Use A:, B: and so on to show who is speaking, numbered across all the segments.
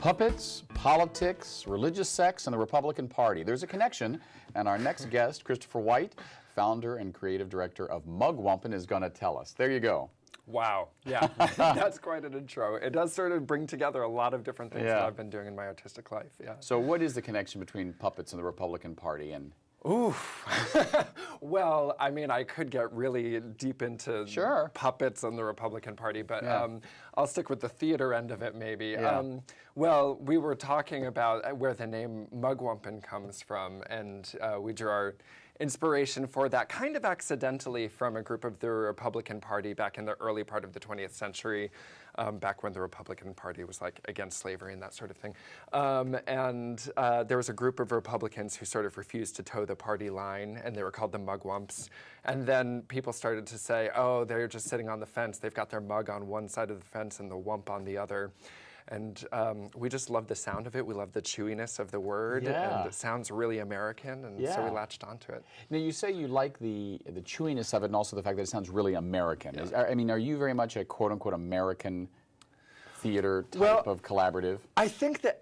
A: Puppets, politics, religious sects, and the Republican Party. There's a connection, and our next guest, Christopher White, founder and creative director of Mugwumpin, is going to tell us. There you go.
B: Wow. Yeah, that's quite an intro. It does sort of bring together a lot of different things that I've been doing in my artistic life. Yeah.
A: So what is the connection between puppets and the Republican Party? And
B: Oof. Well, I mean, I could get really deep into puppets and the Republican Party, but I'll stick with the theater end of it maybe.
A: Yeah.
B: Well, we were talking about where the name Mugwumpin comes from, and we drew our inspiration for that kind of accidentally from a group of the Republican Party back in the early part of the 20th century, back when the Republican Party was like against slavery and that sort of thing. There was a group of Republicans who sort of refused to toe the party line, and they were called the Mugwumps. And then people started to say, oh, they're just sitting on the fence. They've got their mug on one side of the fence and the wump on the other. And we just love the sound of it. We love the chewiness of the word, and it sounds really American, and so we latched onto it.
A: Now, you say you like the chewiness of it, and also the fact that it sounds really American. I mean, are you very much a quote-unquote American theater type of collaborative?
B: I think that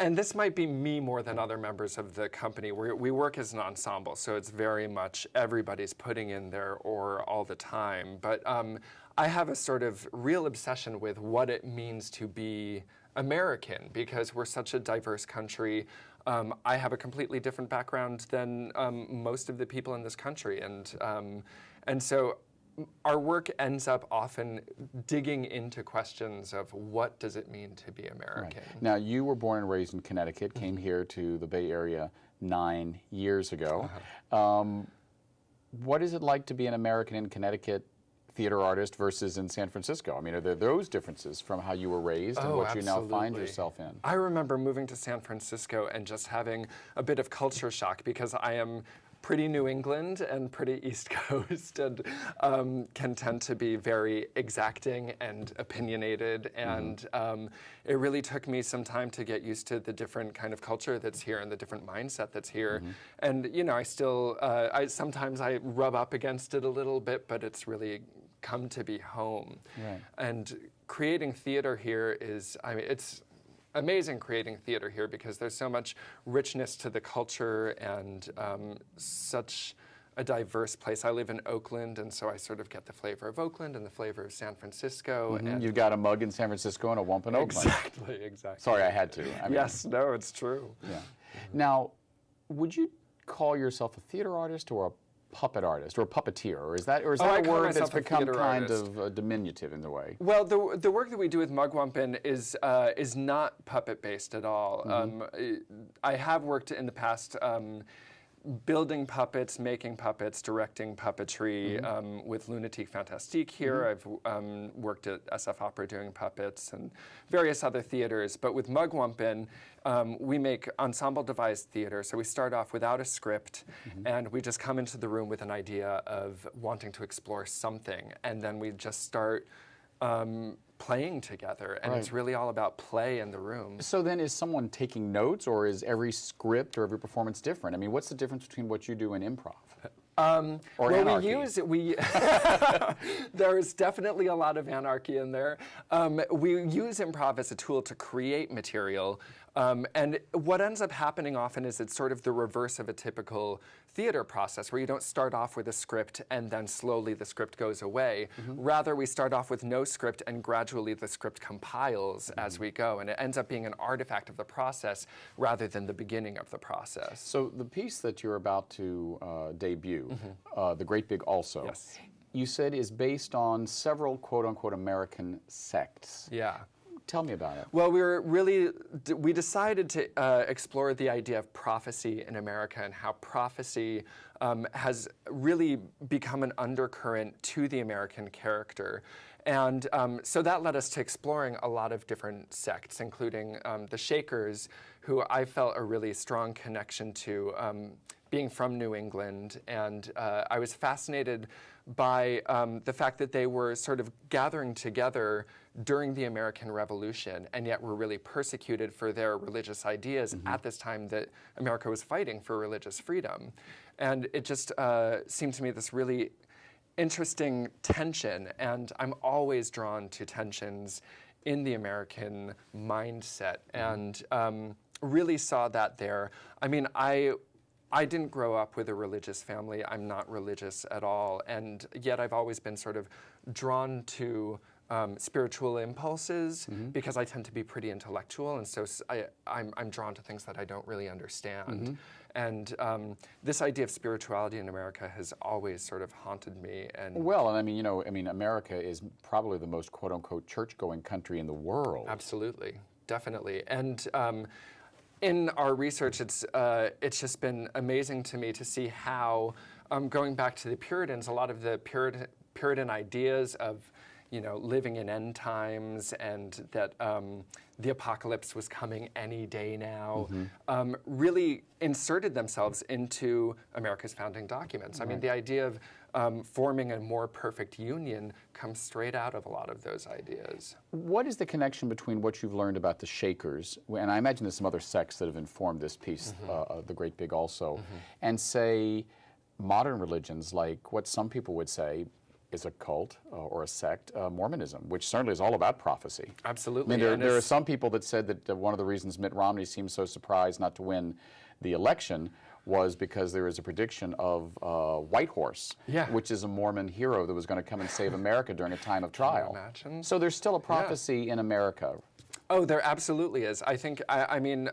B: and this might be me more than other members of the company. We work as an ensemble, so it's very much everybody's putting in their oar all the time. But I have a sort of real obsession with what it means to be American, because we're such a diverse country. I have a completely different background than most of the people in this country, and so our work ends up often digging into questions of what does it mean to be American.
A: Right. Now, you were born and raised in Connecticut, came here to the Bay Area 9 years ago. What is it like to be an American in Connecticut theater artist versus in San Francisco? I mean, are there those differences from how you were raised and what you now find yourself in?
B: I remember moving to San Francisco and just having a bit of culture shock, because I am pretty New England and pretty East Coast, and can tend to be very exacting and opinionated, and it really took me some time to get used to the different kind of culture that's here and the different mindset that's here. And you know, I still, sometimes I rub up against it a little bit, but it's really come to be home. And creating theater here is, I mean, it's amazing creating theater here, because there's so much richness to the culture, and such a diverse place. I live in Oakland, and so I sort of get the flavor of Oakland and the flavor of San Francisco. And
A: you've got a mug in San Francisco and a wump in Oakland.
B: Exactly.
A: Sorry, I had to. I mean,
B: yes, no, it's true.
A: Yeah. Now, would you call yourself a theater artist or a puppet artist or a puppeteer, or is that a word that's become kind of diminutive in a way?
B: Well, the work that we do with Mugwumpin is not puppet based at all. I have worked in the past building puppets, making puppets, directing puppetry with Lunatique Fantastique here. I've worked at SF Opera doing puppets and various other theaters. But with Mugwumpin, we make ensemble devised theater. So we start off without a script, and we just come into the room with an idea of wanting to explore something. And then we just start playing together, and it's really all about play in the room.
A: So then, is someone taking notes, or is every script or every performance different? I mean, what's the difference between what you do and improv? Or anarchy?
B: There's definitely a lot of anarchy in there. We use improv as a tool to create material, and what ends up happening often is it's sort of the reverse of a typical theater process, where you don't start off with a script and then slowly the script goes away. Rather, we start off with no script, and gradually the script compiles as we go, and it ends up being an artifact of the process rather than the beginning of the process.
A: So the piece that you're about to debut, The Great Big Also, you said is based on several quote-unquote American sects.
B: Yeah.
A: Tell me about it.
B: Well, we decided to explore the idea of prophecy in America, and how prophecy has really become an undercurrent to the American character. And so that led us to exploring a lot of different sects, including the Shakers, who I felt a really strong connection to, being from New England. And I was fascinated by the fact that they were sort of gathering together during the American Revolution, and yet were really persecuted for their religious ideas at this time that America was fighting for religious freedom. And it just seemed to me this really interesting tension, and I'm always drawn to tensions in the American mindset, and really saw that there. I mean, I didn't grow up with a religious family. I'm not religious at all, and yet I've always been sort of drawn to spiritual impulses because I tend to be pretty intellectual, and so I'm drawn to things that I don't really understand. And this idea of spirituality in America has always sort of haunted me. And
A: well, and I mean, you know, I mean, America is probably the most quote-unquote church-going country in the world.
B: Absolutely, definitely, and. In our research, it's just been amazing to me to see how, going back to the Puritans, a lot of the Puritan ideas of, you know, living in end times and that the apocalypse was coming any day now, really inserted themselves into America's founding documents. I mean, the idea of forming a more perfect union comes straight out of a lot of those ideas.
A: What is the connection between what you've learned about the Shakers, and I imagine there's some other sects that have informed this piece, The Great Big also, and say modern religions like what some people would say is a cult or a sect, Mormonism, which certainly is all about prophecy.
B: Absolutely.
A: I mean, there are some people that said that one of the reasons Mitt Romney seemed so surprised not to win the election was because there is a prediction of White Horse, which is a Mormon hero that was going to come and save America during a time of trial.
B: Can you imagine?
A: So there's still a prophecy in America.
B: Oh, there absolutely is. I think, I mean,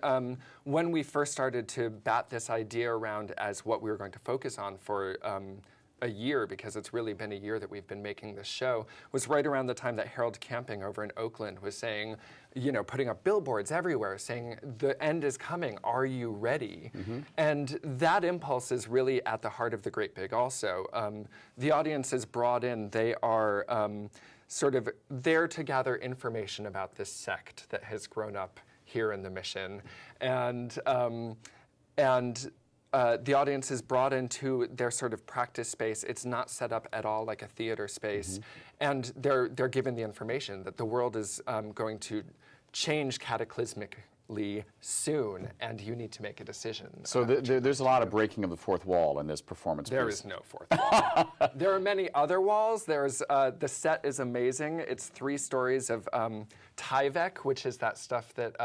B: when we first started to bat this idea around as what we were going to focus on for a year, because it's really been a year that we've been making this show, was right around the time that Harold Camping over in Oakland was saying, you know, putting up billboards everywhere saying, the end is coming, are you ready? And that impulse is really at the heart of The Great Big also. The audience is brought in, they are sort of there to gather information about this sect that has grown up here in the Mission. And the audience is brought into their sort of practice space. It's not set up at all like a theater space. And they're given the information that the world is going to change cataclysmically soon, and you need to make a decision.
A: So there's a lot of breaking of the fourth wall in this performance
B: There
A: piece.
B: is no fourth wall. There are many other walls. There's the set is amazing. It's 3 stories of Tyvek, which is that stuff that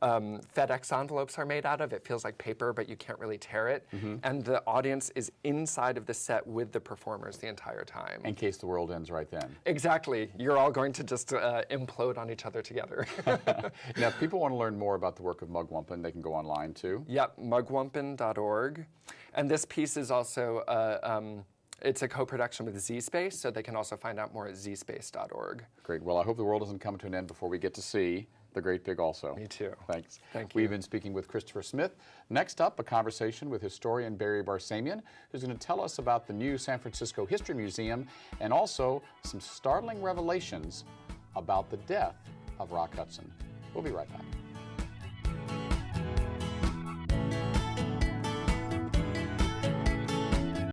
B: FedEx envelopes are made out of. It feels like paper, but you can't really tear it. And the audience is inside of the set with the performers the entire time.
A: In case the world ends right then.
B: Exactly. You're all going to just implode on each other together.
A: Now, if people want to learn more about the work of Mugwumpin, they can go online too.
B: Yep, mugwumpin.org. And this piece is also it's a co-production with Z-Space, so they can also find out more at zspace.org.
A: Great. Well, I hope the world doesn't come to an end before we get to see The Great Big also.
B: Me too.
A: Thanks.
B: Thank you.
A: We've been speaking with Christopher Smith. Next up, a conversation with historian Barry Barsamian, who's going to tell us about the new San Francisco History Museum and also some startling revelations about the death of Rock Hudson. We'll be right back.